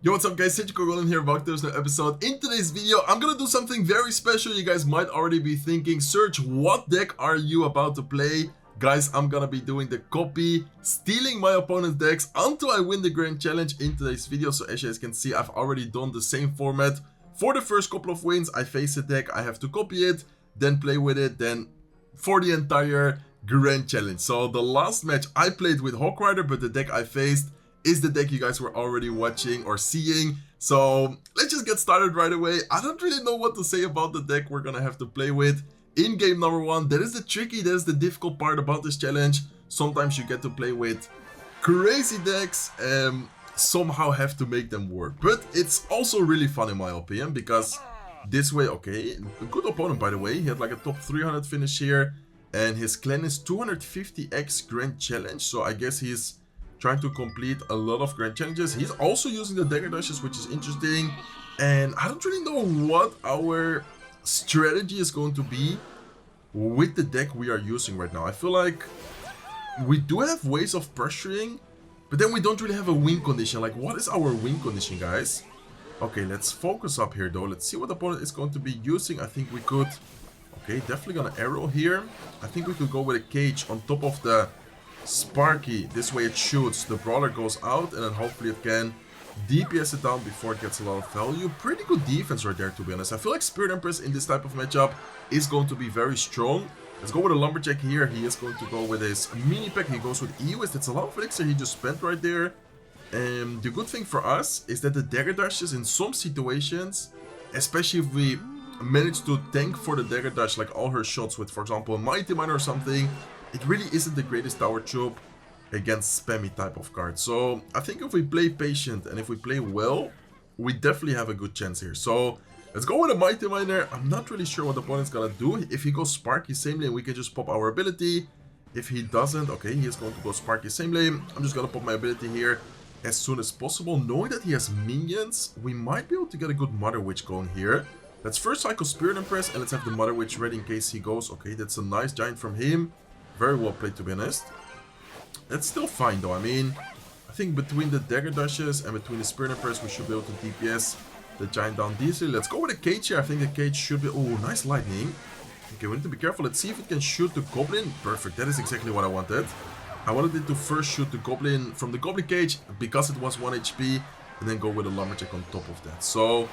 Yo, what's up guys, Golem here, back to this new episode. In today's video, I'm gonna do something very special. You guys might already be thinking, Serge, what deck are you about to play? Guys, I'm gonna be doing the copy, stealing my opponent's decks until I win the grand challenge in today's video. So as you guys can see, I've already done the same format. For the first couple of wins, I face a deck, I have to copy it, then play with it, then for the entire grand challenge. So the last match I played with Hog Rider, but the deck I faced is the deck you guys were already watching or seeing. So let's just get started right away. I don't really know what to say about the deck we're gonna have to play with in game number one. That is the difficult part about this challenge. Sometimes you get to play with crazy decks and somehow have to make them work. But it's also really fun in my opinion, because this way, okay, a good opponent by the way. He had like a top 300 finish here, and his clan is 250x grand challenge. So I guess he's trying to complete a lot of grand challenges. He's also using the dagger dashes, which is interesting. And I don't really know what our strategy is going to be with the deck we are using right now. I feel like we do have ways of pressuring, but then we don't really have a win condition. Like, what is our win condition, guys? Okay, let's focus up here though. Let's see what the opponent is going to be using. I think we could, okay, definitely gonna arrow here. I think we could go with a cage on top of the Sparky. This way it shoots, the brawler goes out, and then hopefully it can DPS it down before it gets a lot of value. Pretty good defense right there, to be honest. I feel like Spirit Empress in this type of matchup is going to be very strong. Let's go with a Lumberjack here. He is going to go with his mini pack. He goes with EOS. That's a lot of Elixir he just spent right there. And the good thing for us is that the dagger dashes in some situations, especially if we manage to tank for the dagger dash, like all her shots with, for example, a Mighty Miner or something, it really isn't the greatest tower troop against spammy type of cards. So I think if we play patient and if we play well, we definitely have a good chance here. So let's go with a Mighty Miner. I'm not really sure what the opponent's gonna do. If he goes Sparky same lane, we can just pop our ability. If he doesn't, okay, he is going to go Sparky same lane. I'm just gonna pop my ability here as soon as possible. Knowing that he has minions, we might be able to get a good Mother Witch going here. Let's first cycle Spirit Empress and let's have the Mother Witch ready in case he goes. Okay, that's a nice giant from him. Very well played, to be honest. That's still fine though. I mean, I think between the dagger dashes and between the Spirit Empress, we should be able to DPS the giant down easily. Let's go with a cage here. I think the cage should be... Oh, nice lightning. Okay, we need to be careful. Let's see if it can shoot the Goblin. Perfect. That is exactly what I wanted. I wanted it to first shoot the Goblin from the Goblin cage because it was 1 HP, and then go with a Lumberjack on top of that. So,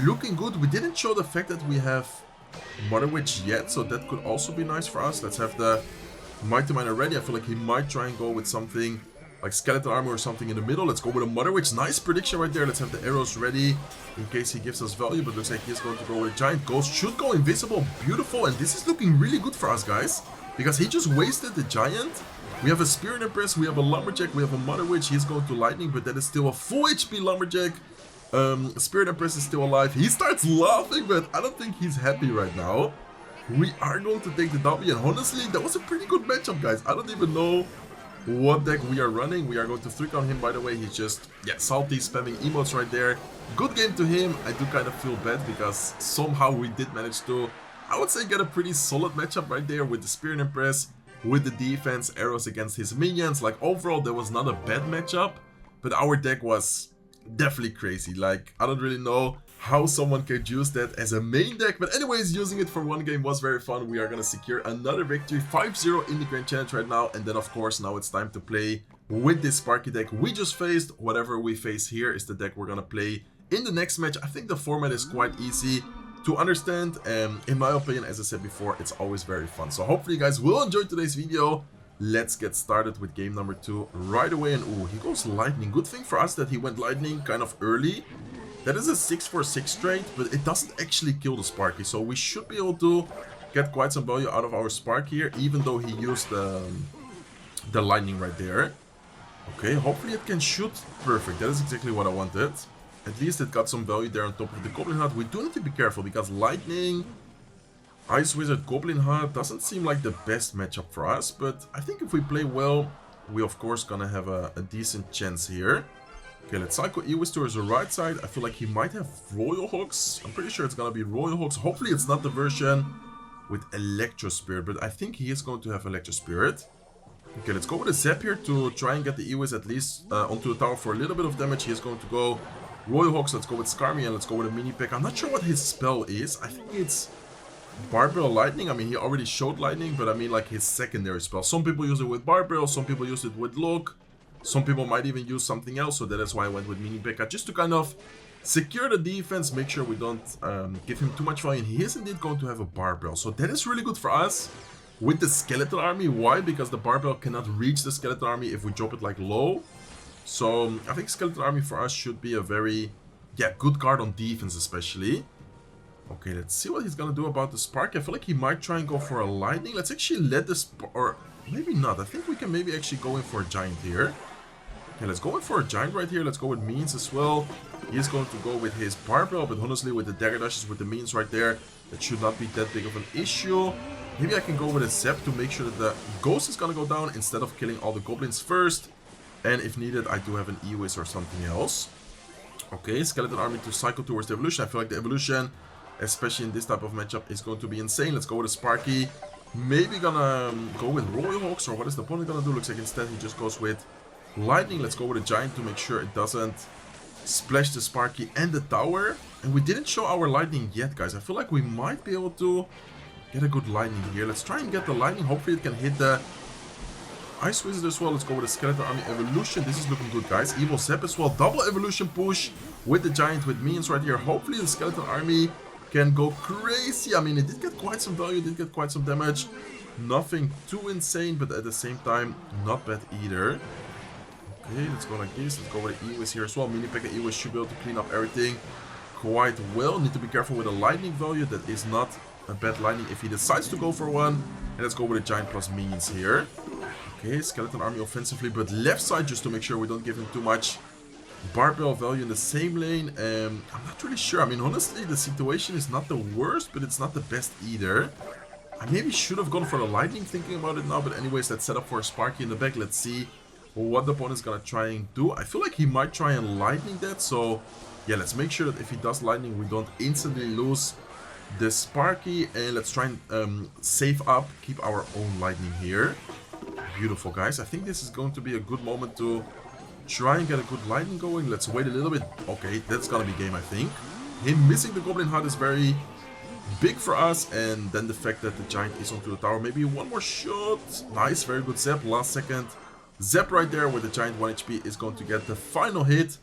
looking good. We didn't show the fact that we have Mother Witch yet, so that could also be nice for us. Let's have the Mighty Miner ready. I feel like he might try and go with something like skeleton armor or something in the middle. Let's go with a Mother Witch. Nice prediction right there. Let's have the arrows ready in case he gives us value, but looks like he's going to go with a giant ghost. Should go invisible. Beautiful. And this is looking really good for us, guys, because he just wasted the giant. We have a Spirit Empress, we have a Lumberjack, we have a Mother Witch. He's going to lightning, but that is still a full HP Lumberjack. Spirit Empress is still alive. He starts laughing, but I don't think he's happy right now. We are going to take the W, and honestly, that was a pretty good matchup, guys. I don't even know what deck we are running. We are going to 3-count him, by the way. He's just, yeah, salty, spamming emotes right there. Good game to him. I do kind of feel bad because somehow we did manage to, I would say, get a pretty solid matchup right there with the Spirit Empress, with the defense, arrows against his minions. Like, overall, there was not a bad matchup, but our deck was definitely crazy. Like, I don't really know how someone could use that as a main deck, but anyways, using it for one game was very fun. We are gonna secure another victory, 5-0 in the grand challenge right now. And then of course now it's time to play with this Sparky deck we just faced. Whatever we face here is the deck we're gonna play in the next match. I think the format is quite easy to understand, and in my opinion, as I said before, it's always very fun. So hopefully you guys will enjoy today's video. Let's get started with game number 2 right away. And oh, he goes lightning. Good thing for us that he went lightning kind of early. That is a 6-4-6 trade, but it doesn't actually kill the Sparky. So we should be able to get quite some value out of our Sparky here, even though he used the lightning right there. Okay, hopefully it can shoot. Perfect, that is exactly what I wanted. At least it got some value there on top of the Goblin Hut. We do need to be careful because lightning, Ice Wizard, Goblin Hut doesn't seem like the best matchup for us. But I think if we play well, we of course gonna have a decent chance here. Okay, let's cycle EOS towards the right side. I feel like he might have Royal Hogs. I'm pretty sure it's gonna be Royal Hogs. Hopefully it's not the version with Electro Spirit, but I think he is going to have Electro Spirit. Okay, let's go with a Zap here to try and get the EOS at least onto the tower for a little bit of damage. He is going to go Royal Hogs, let's go with Skarmy, and let's go with a mini pick. I'm not sure what his spell is. I think it's Barbell Lightning. I mean, he already showed Lightning, but I mean like his secondary spell. Some people use it with Barbell, some people use it with Look. Some people might even use something else, so that is why I went with mini pick. Just to kind of secure the defense, make sure we don't give him too much value. And he is indeed going to have a Barbell, so that is really good for us with the Skeleton Army. Why? Because the Barbell cannot reach the Skeleton Army if we drop it like low. So I think Skeleton Army for us should be a very, good card on defense especially. Okay, let's see what he's gonna do about the Sparky. I feel like he might try and go for a Lightning. Let's actually let this, or maybe not. I think we can maybe actually go in for a Giant here. Okay, let's go in for a Giant right here. Let's go with Means as well. He's going to go with his Barbell, but honestly with the Dagger Dashes, with the Means right there, that should not be that big of an issue. Maybe I can go with a Zap to make sure that the Ghost is gonna go down instead of killing all the Goblins first. And if needed, I do have an E-Wiz or something else. Okay, Skeleton Army to cycle towards the Evolution. I feel like the Evolution, especially in this type of matchup, is going to be insane. Let's go with a Sparky. Maybe gonna go with Royal Hogs, or what is the opponent gonna do? Looks like instead he just goes with Lightning. Let's go with a Giant to make sure it doesn't splash the Sparky and the tower. And we didn't show our Lightning yet, guys. I feel like we might be able to get a good Lightning here. Let's try and get the Lightning. Hopefully it can hit the Ice Wizard as well. Let's go with a Skeleton Army Evolution. This is looking good, guys. Evil Zap as well. Double Evolution push with the Giant with Minions right here. Hopefully the Skeleton Army can go crazy. I mean, it did get quite some value, did get quite some damage. Nothing too insane, but at the same time, not bad either. Okay, let's go like this. Let's go with the E-Wiz here as well. Mini Pack E-Wiz should be able to clean up everything quite well. Need to be careful with a Lightning value. That is not a bad Lightning if he decides to go for one. And let's go with a Giant plus Minions here. Okay, Skeleton Army offensively, but left side just to make sure we don't give him too much Barbell value in the same lane. I'm not really sure. I mean, honestly, the situation is not the worst, but it's not the best either. I maybe should have gone for the Lightning thinking about it now, but anyways, let's set up for a Sparky in the back. Let's see what the opponent's gonna try and do. I feel like he might try and Lightning that, so yeah, let's make sure that if he does Lightning, we don't instantly lose the Sparky. And let's try and save up, keep our own Lightning here. Beautiful, guys. I think this is going to be a good moment to try and get a good Lightning going. Let's wait a little bit. Okay, that's gonna be game, I think. Him missing the Goblin Hut is very big for us, and then the fact that the Giant is onto the tower. Maybe one more shot. Nice, very good Zap. Last second Zap right there, where the Giant 1 HP is going to get the final hit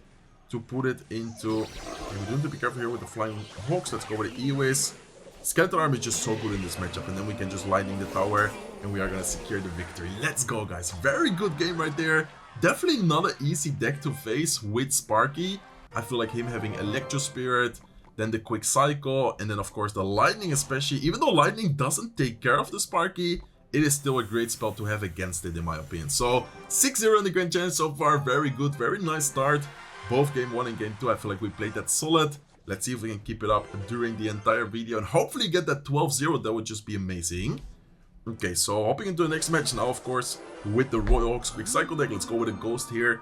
to put it into... Okay, we do have to be careful here with the Flying Hogs. Let's go with the E-Wiz. Skeleton Army is just so good in this matchup, and then we can just Lightning the tower, and we are going to secure the victory. Let's go, guys. Very good game right there. Definitely not an easy deck to face with Sparky. I feel like him having Electro Spirit, then the Quick Cycle, and then of course the Lightning especially. Even though Lightning doesn't take care of the Sparky, it is still a great spell to have against it, in my opinion. So 6-0 in the Grand Challenge so far. Very good, very nice start. Both game 1 and game 2, I feel like we played that solid. Let's see if we can keep it up during the entire video and hopefully get that 12-0. That would just be amazing. Okay, so hopping into the next match now, of course, with the Royal Hogs Quick Cycle deck. Let's go with a Ghost here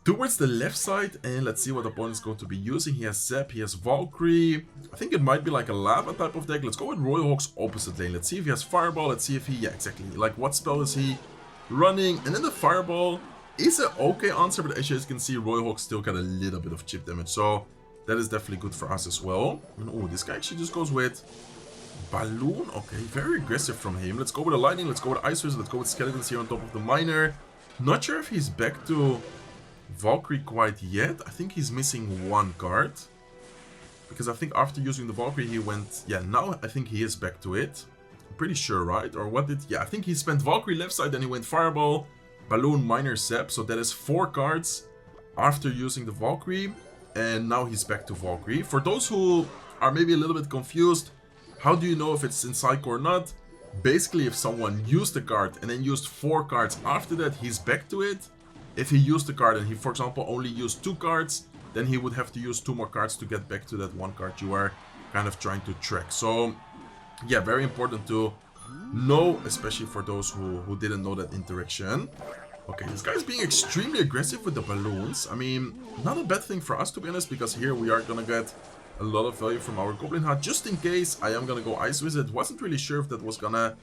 towards the left side, and let's see what the opponent is going to be using. He has Zap, he has Valkyrie. I think it might be like a Lava type of deck. Let's go with Royal Hogs opposite lane. Let's see if he has Fireball. Let's see if he, yeah, exactly. Like, what spell is he running? And then the Fireball is an okay answer, but as you guys can see, Royal Hogs still got a little bit of chip damage. So that is definitely good for us as well. And oh, this guy actually just goes with Balloon. Okay, very aggressive from him. Let's go with a Lightning. Let's go with Ice Wizard. Let's go with Skeletons here on top of the Miner. Not sure if he's back to Valkyrie quite yet. I think he's missing one card, because I think after using the Valkyrie he went, yeah, now I think he is back to it. I'm pretty sure, right? Or what did, yeah, I think he spent Valkyrie left side, then he went Fireball, Balloon, Miner, Zap. So that is 4 cards after using the Valkyrie, and now he's back to Valkyrie. For those who are maybe a little bit confused, how do you know if it's in cycle or not? Basically, if someone used the card and then used 4 cards after that, he's back to it. If he used the card and he, for example, only used 2 cards, then he would have to use 2 more cards to get back to that 1 card you are kind of trying to track. So, yeah, very important to know, especially for those who didn't know that interaction. Okay, this guy is being extremely aggressive with the balloons. I mean, not a bad thing for us, to be honest, because here we are gonna get a lot of value from our Goblin Hut. Just in case, I am gonna go Ice Wizard. Wasn't really sure if that was gonna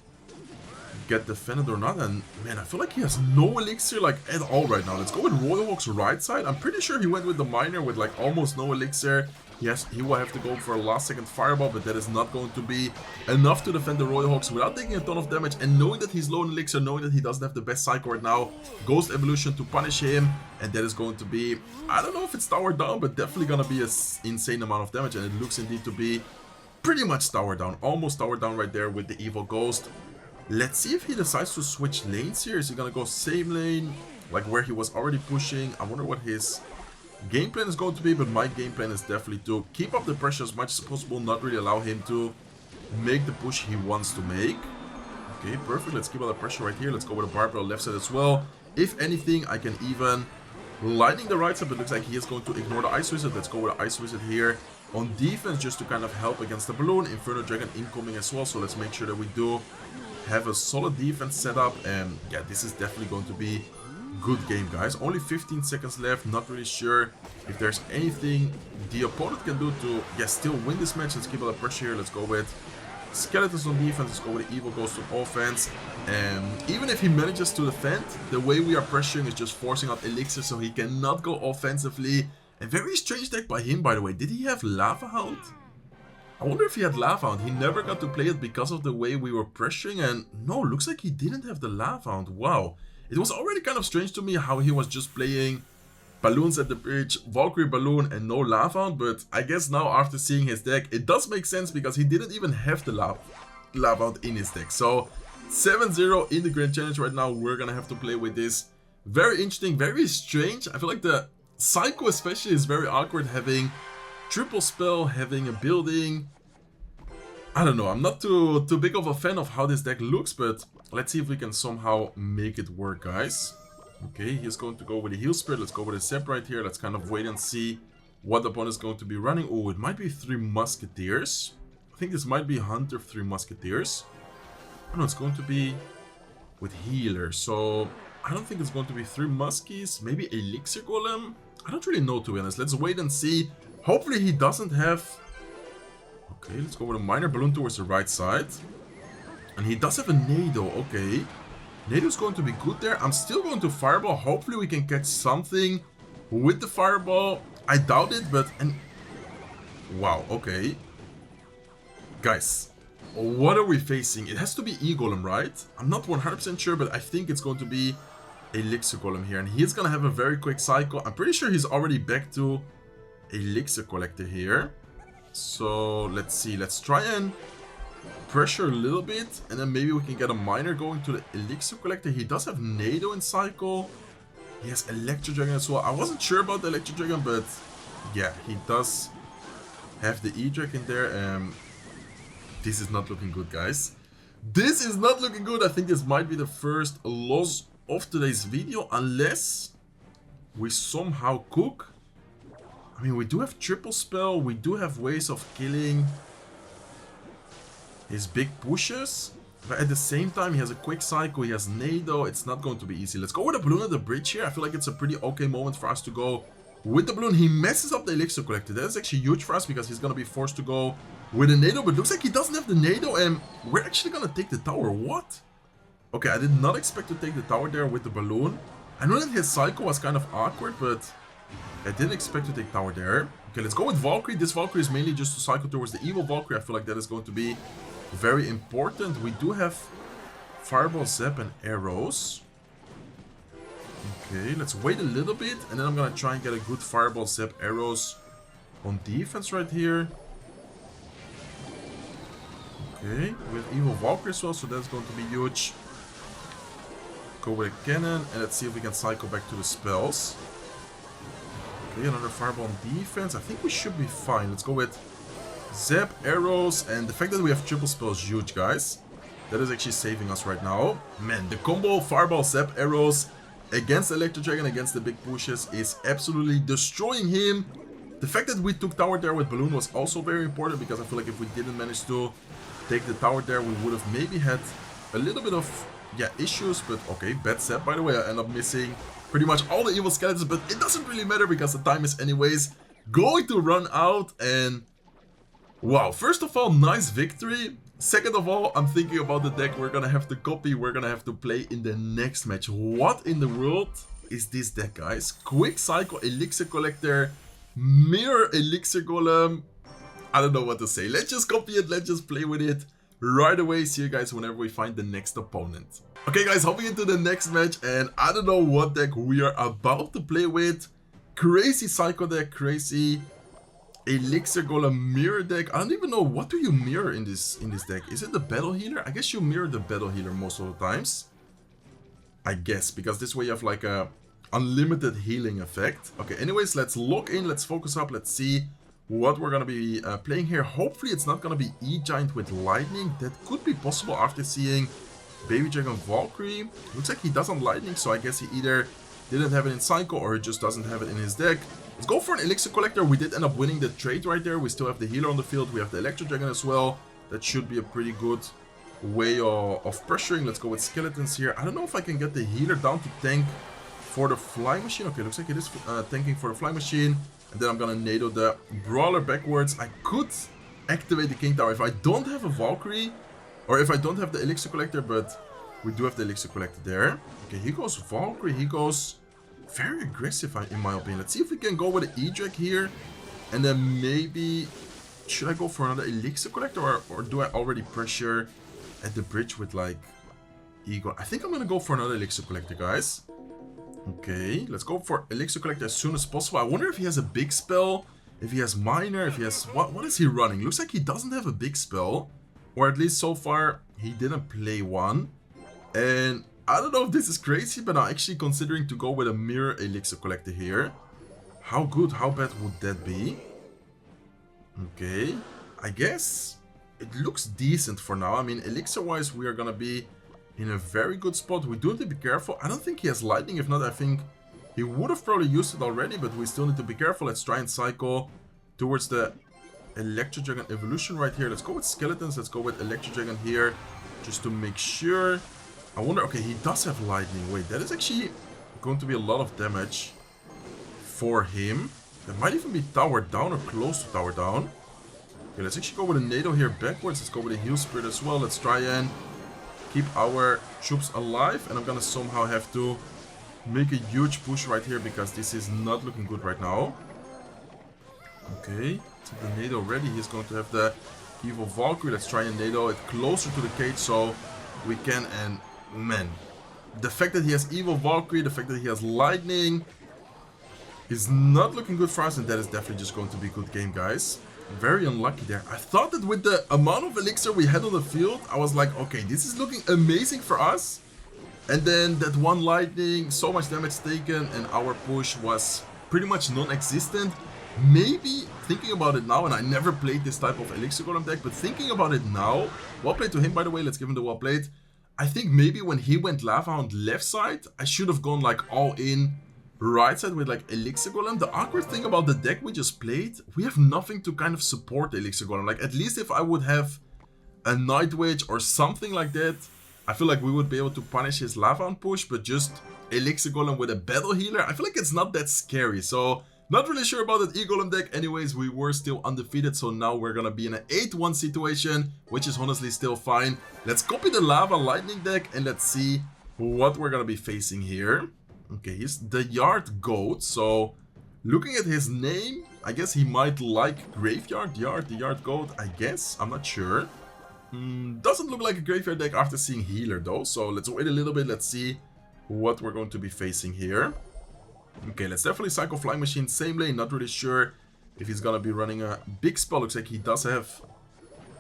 get defended or not. And man, I feel like he has no elixir like at all right now. Let's go with Royal Hog's right side. I'm pretty sure he went with the miner with like almost no elixir. Yes, he will have to go for a last second fireball, but that is not going to be enough to defend the Royal Hogs without taking a ton of damage. And knowing that he's low on elixir, knowing that he doesn't have the best cycle right now, Ghost Evolution to punish him. And that is going to be, I don't know if it's towered down, but definitely gonna be an insane amount of damage. And it looks indeed to be pretty much towered down, almost towered down right there with the evil Ghost. Let's see if he decides to switch lanes here. Is he gonna go same lane, like where he was already pushing? I wonder what his game plan is going to be, but my game plan is definitely to keep up the pressure as much as possible, not really allow him to make the push he wants to make. Okay, perfect. Let's keep up the pressure right here. Let's go with a barbell left side as well. If anything, I can even lightning the right side, but it looks like he is going to ignore the Ice Wizard. Let's go with the Ice Wizard here on defense just to kind of help against the balloon. Inferno Dragon incoming as well, so let's make sure that we do have a solid defense set up. And yeah, this is definitely going to be good game, guys. Only 15 seconds left. Not really sure if there's anything the opponent can do to still win this match. Let's keep up the pressure here. Let's go with Skeletons on defense. Let's go with the Evil Ghost on offense. And even if he manages to defend, the way we are pressuring is just forcing out Elixir, so he cannot go offensively. And very strange deck by him, by the way. Did he have Lava Hound? I wonder if he had Lava Hound. He never got to play it because of the way we were pressuring. And no, looks like he didn't have the Lava Hound. Wow. It was already kind of strange to me how he was just playing Balloons at the Bridge, Valkyrie Balloon, and no Lava Hound. But I guess now after seeing his deck, it does make sense because he didn't even have the Lava Hound in his deck. So 7-0 in the Grand Challenge right now. We're gonna have to play with this. Very interesting, very strange. I feel like the Psycho especially is very awkward, having triple spell, having a building. I don't know, I'm not too big of a fan of how this deck looks, but let's see if we can somehow make it work, guys. Okay, he's going to go with a Heal Spirit. Let's go with a Zep right here. Let's kind of wait and see what the opponent is going to be running. Oh, it might be 3 Musketeers. I think this might be Hunter 3 Musketeers. Oh no, it's going to be with Healer. So I don't think it's going to be 3 Muskies. Maybe Elixir Golem? I don't really know, to be honest. Let's wait and see. Hopefully he doesn't have... Okay, let's go with a Minor Balloon towards the right side. And he does have a Nado, okay. Nado's going to be good there. I'm still going to Fireball. Hopefully we can catch something with the Fireball. I doubt it, but... Wow, okay. Guys, what are we facing? It has to be E-Golem, right? I'm not 100% sure, but I think it's going to be Elixir Golem here. And he's going to have a very quick cycle. I'm pretty sure he's already back to Elixir Collector here. So, let's see. Let's try and pressure a little bit. And then maybe we can get a Miner going to the Elixir Collector. He does have Nado in cycle. He has Electro Dragon as well. I wasn't sure about the Electro Dragon, but yeah, he does have the E-Drag in there. This is not looking good, guys. This is not looking good. I think this might be the first loss of today's video, unless we somehow cook. I mean, we do have triple spell. We do have ways of killing his big pushes. But at the same time, he has a quick cycle. He has Nado. It's not going to be easy. Let's go with a Balloon at the Bridge here. I feel like it's a pretty okay moment for us to go with the Balloon. He messes up the Elixir Collector. That is actually huge for us because he's going to be forced to go with a Nado. But looks like he doesn't have the Nado. And we're actually going to take the tower. What? Okay, I did not expect to take the tower there with the Balloon. I know that his cycle was kind of awkward, but I didn't expect to take tower there. Okay, let's go with Valkyrie. This Valkyrie is mainly just to cycle towards the evil Valkyrie. I feel like that is going to be very important. We do have Fireball, Zap, and arrows. Okay, let's wait a little bit, and then I'm gonna try and get a good Fireball, Zap, arrows on defense right here. Okay, we have evil Valkyrie as well, so that's going to be huge. Go with a cannon, and let's see if we can cycle back to the spells. Okay, another Fireball on defense. I think we should be fine. Let's go with Zap, arrows, and the fact that we have triple spell is huge, guys. That is actually saving us right now. Man, the combo Fireball, Zap, arrows against Electro Dragon, against the big pushes, is absolutely destroying him. The fact that we took tower there with Balloon was also very important, because I feel like if we didn't manage to take the tower there, we would have maybe had a little bit of, issues. But okay, bad Zap, by the way. I end up missing pretty much all the evil skeletons, but it doesn't really matter because the time is anyways going to run out. And wow, first of all, nice victory. Second of all, I'm thinking about the deck we're gonna have to copy, we're gonna have to play in the next match. What in the world is this deck, guys? Quick Cycle, Elixir Collector, Mirror Elixir Golem. I don't know what to say. Let's just copy it, let's just play with it right away. See you guys whenever we find the next opponent. Okay guys, hopping into the next match, and I don't know what deck we are about to play with. Crazy Psycho deck, crazy Elixir Golem mirror deck. I don't even know, what do you mirror in this deck? Is it the Battle Healer? I guess you mirror the Battle Healer most of the times. I guess, because this way you have like a unlimited healing effect. Okay, anyways, let's lock in, let's focus up, let's see what we're gonna be playing here. Hopefully it's not gonna be E-Giant with Lightning. That could be possible after seeing Baby Dragon Valkyrie. Looks like he doesn't Lightning, so I guess he either didn't have it in Psycho or he just doesn't have it in his deck. Let's go for an Elixir Collector. We did end up winning the trade right there. We still have the healer on the field. We have the Electro Dragon as well. That should be a pretty good way of pressuring. Let's go with Skeletons here. I don't know if I can get the healer down to tank for the Flying Machine. Okay, looks like it is tanking for the Flying Machine. And then I'm gonna NATO the Brawler backwards. I could activate the King Tower if I don't have a Valkyrie. Or if I don't have the Elixir Collector, but we do have the Elixir Collector there. Okay, he goes Valkyrie, he goes very aggressive in my opinion. Let's see if we can go with an E-Drag here. And then maybe, should I go for another Elixir Collector, or do I already pressure at the bridge with like Eagle? I think I'm gonna go for another Elixir Collector, guys. Okay, let's go for Elixir Collector as soon as possible. I wonder if he has a big spell, if he has minor, if he has... What is he running? Looks like he doesn't have a big spell. Or at least so far, he didn't play one. And I don't know if this is crazy, but I'm actually considering to go with a Mirror Elixir Collector here. How good, how bad would that be? Okay, I guess it looks decent for now. I mean, Elixir-wise, we are gonna be in a very good spot. We do need to be careful. I don't think he has Lightning. If not, I think he would have probably used it already, but we still need to be careful. Let's try and cycle towards the Electro Dragon evolution right here. Let's go with Skeletons. Let's go with Electro Dragon here, just to make sure. I wonder, okay, he does have Lightning. Wait, that is actually going to be a lot of damage for him. That might even be Tower Down or close to Tower Down. Okay, let's actually go with a NATO here backwards. Let's go with a Heal Spirit as well. Let's try and keep our troops alive. And I'm gonna somehow have to make a huge push right here, because this is not looking good right now. Okay, so the NATO ready. He's going to have the Evil Valkyrie. Let's try and NATO it closer to the cage so we can. And man, the fact that he has Evil Valkyrie, the fact that he has Lightning is not looking good for us, and that is definitely just going to be a good game, guys. Very unlucky there. I thought that with the amount of Elixir we had on the field, I was like, okay, this is looking amazing for us. And then that one Lightning, so much damage taken, and our push was pretty much non-existent. Maybe, thinking about it now, and I never played this type of Elixir Golem deck, but thinking about it now, well played to him, by the way, let's give him the well played. I think maybe when he went Lava Hound left side, I should have gone like all in right side with like Elixir Golem. The awkward thing about the deck we just played, we have nothing to kind of support Elixir Golem. Like, at least if I would have a Night Witch or something like that, I feel like we would be able to punish his Lava Hound push, but just Elixir Golem with a Battle Healer, I feel like it's not that scary. So, not really sure about that E-Golem deck. Anyways, we were still undefeated, so now we're gonna be in an 8-1 situation, which is honestly still fine. Let's copy the Lava Lightning deck, and let's see what we're gonna be facing here. Okay, he's the Yard Goat, so looking at his name, I guess he might like Graveyard Yard, the Yard Goat, I guess. I'm not sure. Doesn't look like a Graveyard deck after seeing Healer, though, so let's wait a little bit. Let's see what we're going to be facing here. Okay, let's definitely cycle Flying Machine, same lane. Not really sure if he's gonna be running a big spell. Looks like he does have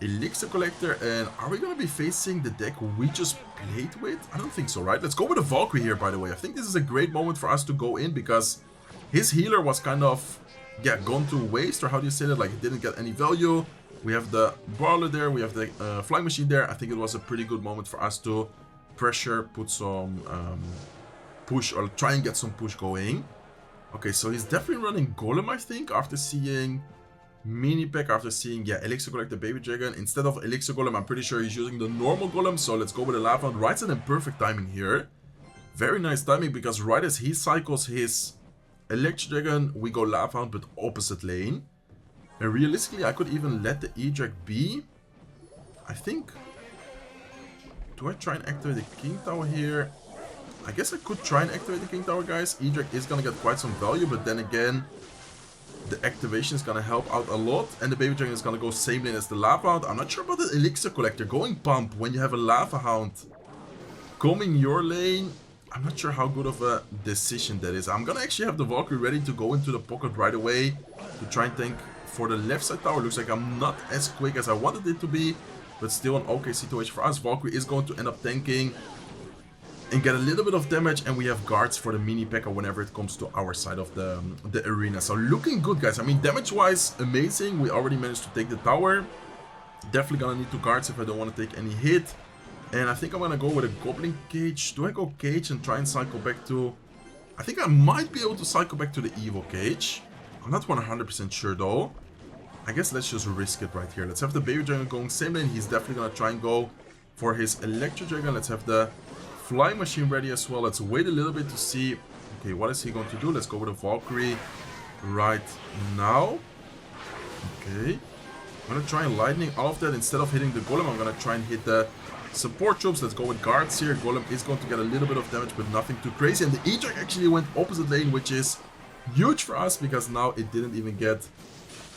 Elixir Collector. And are we gonna be facing the deck we just played with? I don't think so, right? Let's go with a Valkyrie here, by the way. I think this is a great moment for us to go in, because his healer was kind of, yeah, gone to waste, or how do you say that? Like, it didn't get any value. We have the Brawler there, we have the Flying Machine there. I think it was a pretty good moment for us to pressure, put some push, or try and get some push going. Okay, so he's definitely running Golem, I think, after seeing Mini Pack, after seeing, yeah, Elixir Collector Baby Dragon. Instead of Elixir Golem, I'm pretty sure he's using the normal Golem, so let's go with the Lava Hound. Right side in perfect timing here. Very nice timing, because right as he cycles his Electro Dragon, we go Lava Hound, but opposite lane. And realistically, I could even let the E-Drag be. I think... Do I try and activate the King Tower here? I guess I could try and activate the King Tower, guys. Edric is gonna get quite some value, but then again, the activation is gonna help out a lot. And the Baby Dragon is gonna go same lane as the Lava Hound. I'm not sure about the Elixir Collector. Going pump when you have a Lava Hound coming your lane. I'm not sure how good of a decision that is. I'm gonna actually have the Valkyrie ready to go into the pocket right away to try and tank for the left side tower. Looks like I'm not as quick as I wanted it to be, but still an okay situation for us. Valkyrie is going to end up tanking and get a little bit of damage, and we have guards for the mini P.E.K.K.A. whenever it comes to our side of the arena. So looking good, guys. I mean, damage-wise, amazing. We already managed to take the tower. Definitely gonna need 2 guards if I don't want to take any hit. And I think I'm gonna go with a Goblin Cage. Do I go Cage and try and cycle back to... I think I might be able to cycle back to the Evil Cage. I'm not 100% sure though. I guess let's just risk it right here. Let's have the Baby Dragon going same lane. He's definitely gonna try and go for his Electro Dragon. Let's have the Flying Machine ready as well. Let's wait a little bit to see. Okay, what is he going to do? Let's go with a Valkyrie right now. Okay. I'm gonna try and lightning all of that. Instead of hitting the Golem, I'm gonna try and hit the support troops. Let's go with guards here. Golem is going to get a little bit of damage, but nothing too crazy. And the Edric actually went opposite lane, which is huge for us because now it didn't even get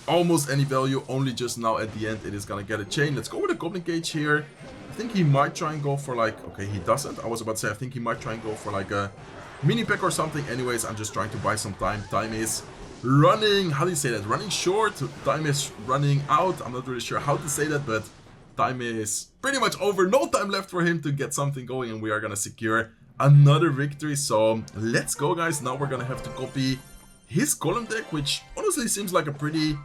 almost any value. Only just now at the end it is gonna get a chain. Let's go with a Goblin Cage here. I think he might try and go for like... Okay, he doesn't. I was about to say I think he might try and go for like a mini P.E.K.K.A. or something. Anyways, I'm just trying to buy some time. Time is running... How do you say that? Running short. Time is running out. I'm not really sure how to say that, but time is pretty much over. No time left for him to get something going, and we are gonna secure another victory. So let's go, guys. Now we're gonna have to copy his Golem deck, which honestly seems like a pretty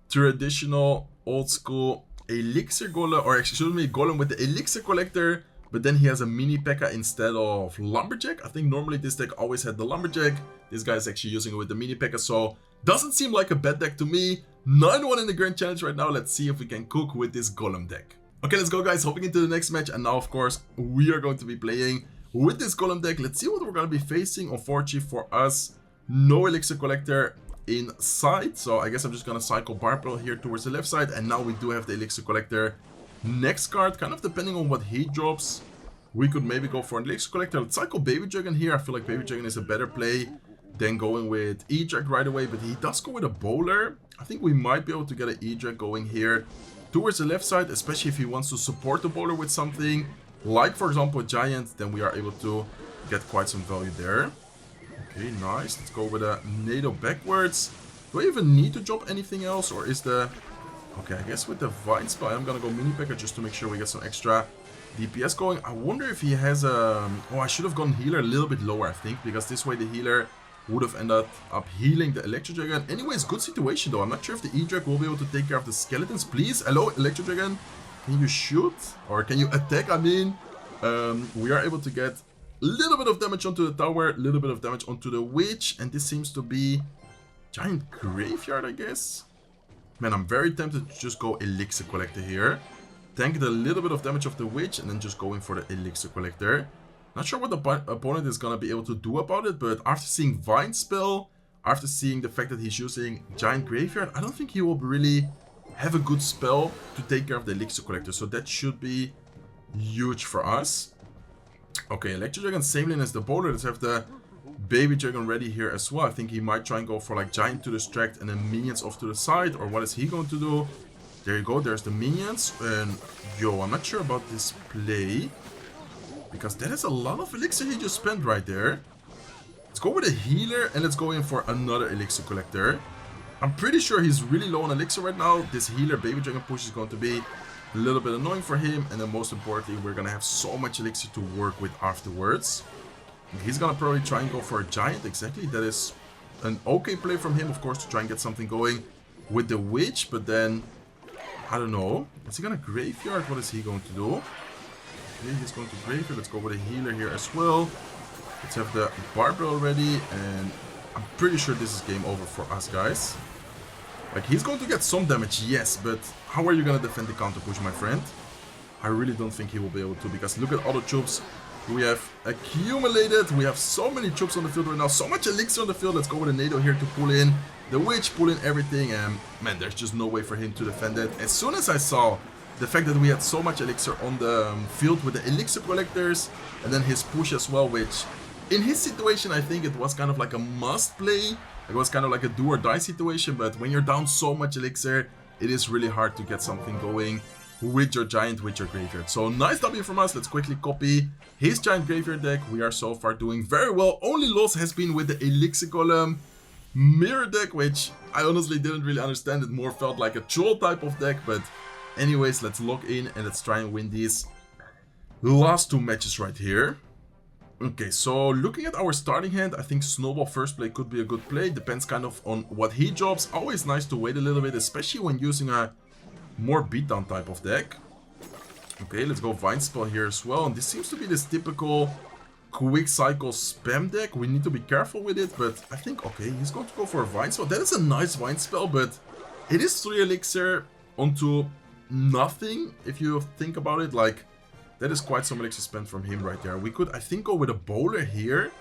traditional old school Elixir Golem, or excuse me, Golem with the Elixir Collector, but then he has a mini P.E.K.K.A. instead of Lumberjack. I think normally this deck always had the Lumberjack. This guy is actually using it with the mini P.E.K.K.A., so doesn't seem like a bad deck to me. 9-1 in the Grand Challenge right now. Let's see if we can cook with this Golem deck. Okay, let's go, guys. Hopping into the next match, and now of course we are going to be playing with this Golem deck. Let's see what we're going to be facing. Unfortunately for us, no Elixir Collector inside, so I guess I'm just gonna cycle Barbell here towards the left side, and now we do have the Elixir Collector. Next card, kind of depending on what he drops, we could maybe go for an Elixir Collector. Let's cycle Baby Dragon here. I feel like Baby Dragon is a better play than going with Edric right away, but he does go with a Bowler. I think we might be able to get an Edric going here towards the left side, especially if he wants to support the Bowler with something like, for example, a Giant. Then we are able to get quite some value there. Okay, nice. Let's go with a NATO backwards. Do I even need to drop anything else, or is the... Okay, I guess with the Vine Spy, I'm gonna go mini P.E.K.K.A. just to make sure we get some extra DPS going. I wonder if he has a... Oh, I should have gone healer a little bit lower, I think, because this way the healer would have ended up healing the Electro Dragon. Anyways, good situation though. I'm not sure if the Edric will be able to take care of the skeletons. Please, hello, Electro Dragon. Can you shoot? Or can you attack? I mean, we are able to get a little bit of damage onto the tower, a little bit of damage onto the witch, and this seems to be Giant Graveyard, I guess. Man, I'm very tempted to just go Elixir Collector here. Tank the little bit of damage of the witch, and then just going for the Elixir Collector. Not sure what the opponent is gonna be able to do about it, but after seeing Vine Spell, after seeing the fact that he's using Giant Graveyard, I don't think he will really have a good spell to take care of the Elixir Collector, so that should be huge for us. Okay, Electro Dragon, same lane as the Bowler. Let's have the Baby Dragon ready here as well. I think he might try and go for like Giant to distract and then minions off to the side, or what is he going to do? There you go, there's the minions, and yo, I'm not sure about this play, because that is a lot of Elixir he just spent right there. Let's go with a healer, and let's go in for another Elixir Collector. I'm pretty sure he's really low on Elixir right now. This healer Baby Dragon push is going to be a little bit annoying for him, and then most importantly, we're gonna have so much Elixir to work with afterwards. He's gonna probably try and go for a Giant, exactly. That is an okay play from him, of course, to try and get something going with the Witch, but then, I don't know. Is he gonna Graveyard? What is he going to do? Okay, he's going to Graveyard. Let's go with a healer here as well. Let's have the Barbell ready, and I'm pretty sure this is game over for us, guys. Like, he's going to get some damage, yes, but how are you going to defend the counter push, my friend? I really don't think he will be able to, because look at all the troops we have accumulated. We have so many troops on the field right now, so much Elixir on the field. Let's go with a NATO here to pull in the Witch, pull in everything, and man, there's just no way for him to defend it. As soon as I saw the fact that we had so much Elixir on the field with the Elixir collectors, and then his push as well, which in his situation I think it was kind of like a must play. It was kind of like a do or die situation, but when you're down so much Elixir, it is really hard to get something going with your Giant, with your Graveyard. So nice W from us. Let's quickly copy his Giant Graveyard deck. We are so far doing very well. Only loss has been with the Elixir Golem mirror deck, which I honestly didn't really understand. It more felt like a troll type of deck, but anyways, let's log in and let's try and win these last two matches right here. Okay, so looking at our starting hand, I think Snowball first play could be a good play. Depends kind of on what he drops. Always nice to wait a little bit, especially when using a more beatdown type of deck. Okay, let's go Vine Spell here as well. And this seems to be this typical quick cycle spam deck. We need to be careful with it, but I think, okay, he's going to go for a Vine Spell. That is a nice Vine Spell, but it is 3 Elixir onto nothing, if you think about it. Like, that is quite some Elixir spent from him right there. We could, I think, go with a Bowler here,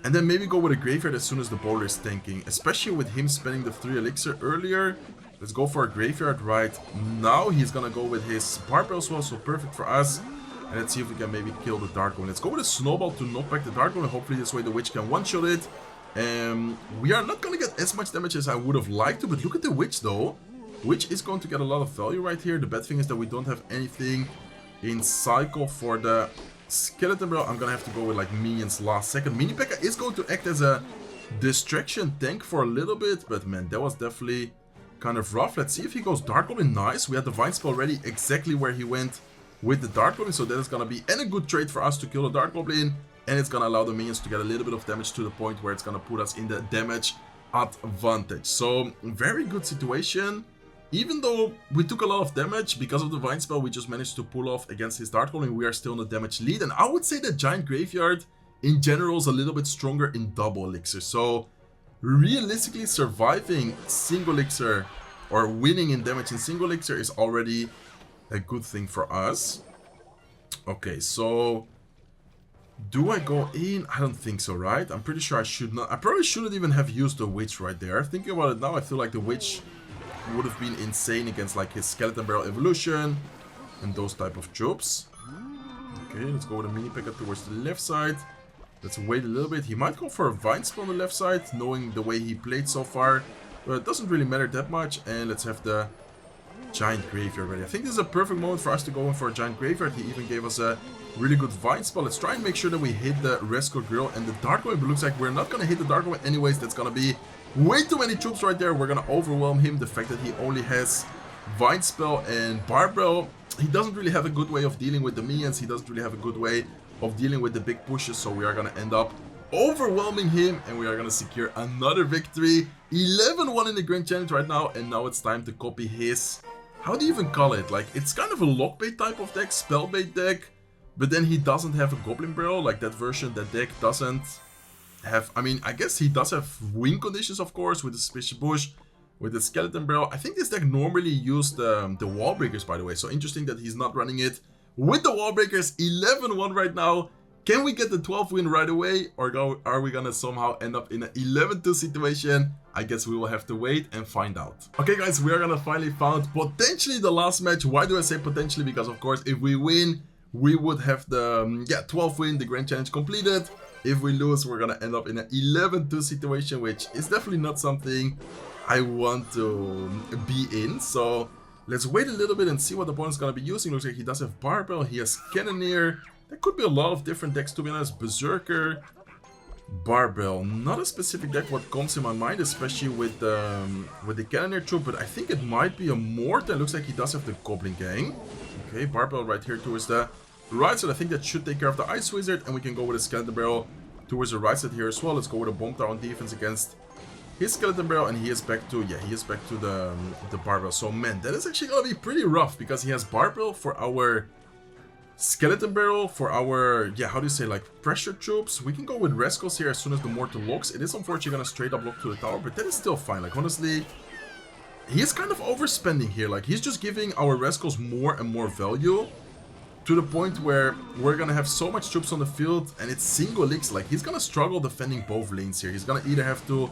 and then maybe go with a Graveyard as soon as the Bowler is tanking, especially with him spending the 3 Elixir earlier. Let's go for a Graveyard right now. He's gonna go with his Barbell as well, so perfect for us. And let's see if we can maybe kill the Dark One. Let's go with a Snowball to knock back the Dark One, and hopefully this way the Witch can one-shot it. We are not gonna get as much damage as I would have liked to, but look at the Witch though. Witch is going to get a lot of value right here. The bad thing is that we don't have anything in cycle for the Skeleton Barrel. I'm gonna have to go with like minions last second. Mini P.E.K.K.A is going to act as a distraction tank for a little bit, but man, that was definitely kind of rough. Let's see if he goes Dark Goblin. Nice. We had the Vine Spell ready exactly where he went with the Dark Goblin, so that is gonna be a good trade for us to kill the Dark Goblin, and it's gonna allow the minions to get a little bit of damage to the point where it's gonna put us in the damage advantage. So very good situation. Even though we took a lot of damage because of the Vine Spell, we just managed to pull off against his Dark Goblin. We are still in the damage lead, and I would say that Giant Graveyard in general is a little bit stronger in double Elixir. So realistically, surviving single Elixir or winning in damage in single Elixir is already a good thing for us. Okay, so do I go in? I don't think so, right? I'm pretty sure I should not. I probably shouldn't even have used the Witch right there. Thinking about it now, I feel like the Witch would have been insane against like his Skeleton Barrel Evolution and those type of troops. Okay, let's go with a Mini P.E.K.K.A towards the left side. Let's wait a little bit. He might go for a Vine Spell on the left side, knowing the way he played so far. But it doesn't really matter that much. And let's have the Giant Graveyard ready. I think this is a perfect moment for us to go in for a Giant Graveyard. He even gave us a really good Vine Spell. Let's try and make sure that we hit the Rescue Grill and the Dark One. But it looks like we're not going to hit the Dark One anyways. That's going to be way too many troops right there. We're going to overwhelm him. The fact that he only has Vine Spell and Barbell, he doesn't really have a good way of dealing with the minions. He doesn't really have a good way of dealing with the big pushes, so we are going to end up overwhelming him, and we are going to secure another victory. 11-1 in the Grand Challenge right now, and now it's time to copy his, how do you even call it? Like, it's kind of a lockbait type of deck, spellbait deck, but then he doesn't have a Goblin Barrel, like that version, that deck doesn't have, I mean, I guess he does have win conditions, of course, with the Suspicious Bush, with the Skeleton Barrel. I think this deck normally used the Wall Breakers, by the way, so interesting that he's not running it with the Wall Breakers. 11-1 right now. Can we get the 12th win right away, or are we gonna somehow end up in an 11-2 situation? I guess we will have to wait and find out. Okay guys, we are gonna finally find potentially the last match. Why do I say potentially? Because of course, if we win, we would have the 12th win, the Grand Challenge completed. If we lose, we're gonna end up in an 11-2 situation, which is definitely not something I want to be in. So let's wait a little bit and see what the opponent's gonna be using. Looks like he does have Barbell, he has Cannoneer. There could be a lot of different decks, to be honest. Berserker, Barbell, not a specific deck what comes in my mind, especially with the Cannoneer troop, but I think it might be a Mortar. Looks like he does have the Goblin Gang. Okay, Barbell right here towards the right side. I think that should take care of the Ice Wizard, and we can go with a Skeleton Barrel towards the right side here as well. Let's go with a Bomb Tower on defense against his Skeleton Barrel, and he is back to, the Barbell. So man, that is actually gonna be pretty rough, because he has Barbell for our Skeleton Barrel, for our, how do you say, like, pressure troops. We can go with Rescos here as soon as the Mortar locks. It is unfortunately gonna straight up lock to the tower, but that is still fine. Like, honestly, he is kind of overspending here. Like, he's just giving our Rescos more and more value, to the point where we're gonna have so much troops on the field, and it's single Elixir. Like, he's gonna struggle defending both lanes here. He's gonna either have to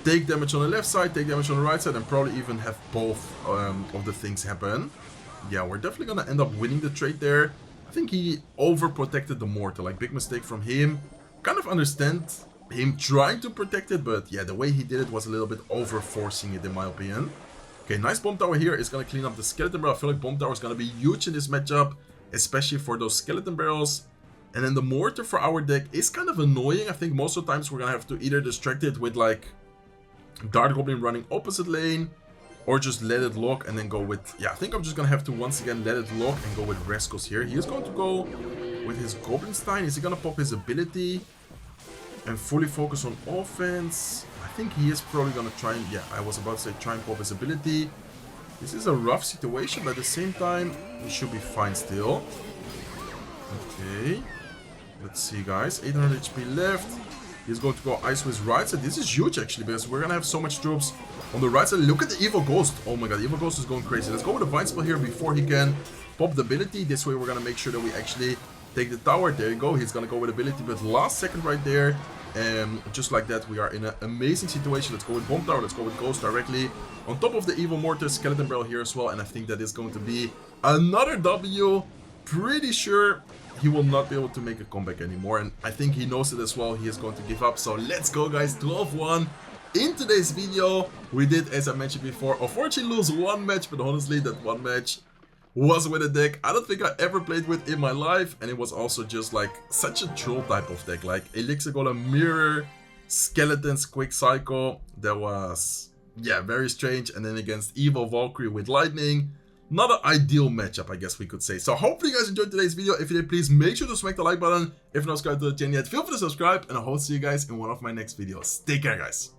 take damage on the left side, take damage on the right side, and probably even have both of the things happen. yeah, we're definitely gonna end up winning the trade there. I think he overprotected the mortar, like big mistake from him. Kind of understand him trying to protect it, but yeah, the way he did it was a little bit over forcing it in my opinion. Okay, nice bomb tower here is gonna clean up the skeleton barrel. I feel like bomb tower is gonna be huge in this matchup, especially for those skeleton barrels. And then the mortar for our deck is kind of annoying. I think most of the times we're gonna have to either distract it with like Dart Goblin running opposite lane, or just let it lock and then go with... Yeah, I think I'm just gonna have to once again let it lock and go with Rescos here. He is going to go with his Goblin Stein. Is he gonna pop his ability and fully focus on offense? I think he is probably gonna try and... Yeah, I was about to say try and pop his ability. This is a rough situation, but at the same time, he should be fine still. Okay. Let's see, guys. 800 HP left. He's going to go ice with his right side. This is huge, actually, because we're going to have so much troops on the right side. Look at the Evil Ghost. Oh my god, Evil Ghost is going crazy. Let's go with the Vine Spell here before he can pop the ability. This way, we're going to make sure that we actually take the tower. There you go. He's going to go with ability, but last second right there. Just like that, we are in an amazing situation. Let's go with Bomb Tower. Let's go with Ghost directly on top of the Evil Mortar, Skeleton Barrel here as well. And I think that is going to be another W. Pretty sure he will not be able to make a comeback anymore, and I think he knows it as well. He is going to give up. So let's go, guys. 12-1 in today's video. We did, as I mentioned before, unfortunately lose one match, but honestly that one match was with a deck I don't think I ever played with in my life, and it was also just like such a troll type of deck, like Elixir, Golem, Mirror, Skeletons, Quick Cycle. That was, yeah, very strange. And then against Evil Valkyrie with Lightning. Not an ideal matchup, I guess we could say. So hopefully you guys enjoyed today's video. If you did, please make sure to smack the like button. If you're not subscribed to the channel yet, feel free to subscribe, and I hope to see you guys in one of my next videos. Take care, guys.